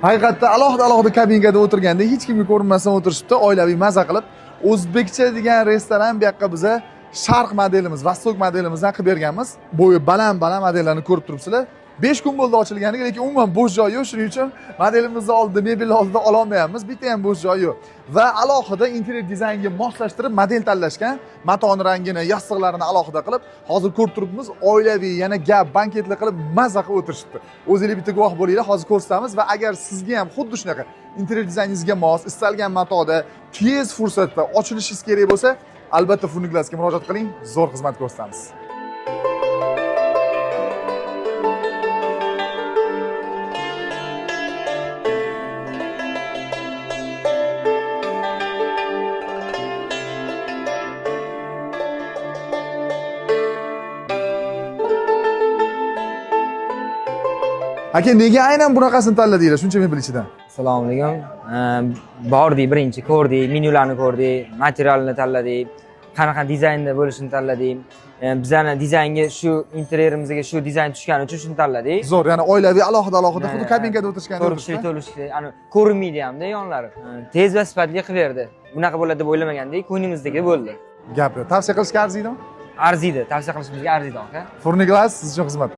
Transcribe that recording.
Haqiqatda alohida kabinkada o'tirganda hech kimga ko'rinmasdan o'tirishibdi, oilaviy maza qilib. O'zbekcha degan restoran bu yoqqa biza Sharq modelimiz, Vostok modelimizdan qilib berganmiz. Bo'yi baland modellarni ko'rib turibsizlar. 5 kun bo'ldi ochilganiga, lekin umuman bo'sh joy yo'q. Shuning uchun modelimizni oldida, mebel oldida ola olmayapmiz. Bitta ham bo'sh joy yo'q. Va alohida interyer dizaynga moslashtirib model tanlashgan. Matoni rangini, yostiqlarini alohida qilib, hozir ko'rib turibmiz, oilaviy, yana gap, banketli qilib maza qilib o'tirishibdi. O'zingiz bitta guvoh bo'linglar, hozir ko'rsatamiz va agar sizga ham xuddi shunaqa interyer dizayningizga mos, istalgan matoda, tez fursatda ochilishingiz kerak bo'lsa, albatta Furniglasga murojaat qiling, zo'r xizmat ko'rsatamiz. Aka, nega aynan bunaqasini tanladinglar? Shuncha mebel ichidan. Assalomu alaykum. Bordik, birinchi ko'rdik, menyularni ko'rdik, materialni tanladik, qanaqa dizaynda bo'lishini tanladik. Bizning dizaynga shu interyerimizga shu dizayn tushgani uchun shuni tanladik. Zo'r, ya'ni oilaviy alohida xuddi kabinkada o'tirishganda to'lishdi. Ani ko'rinmaydi hamda yonlari. Tez va sifatli qilib berdi. Bunaqa bo'ladi deb o'ylamagandik, ko'nglimizdagi bo'ldi. Gapni tavsiya qilishga arziydimi? Arziydi, tavsiya qilishimizga arziydi aka. Furniglas siz uchun xizmat.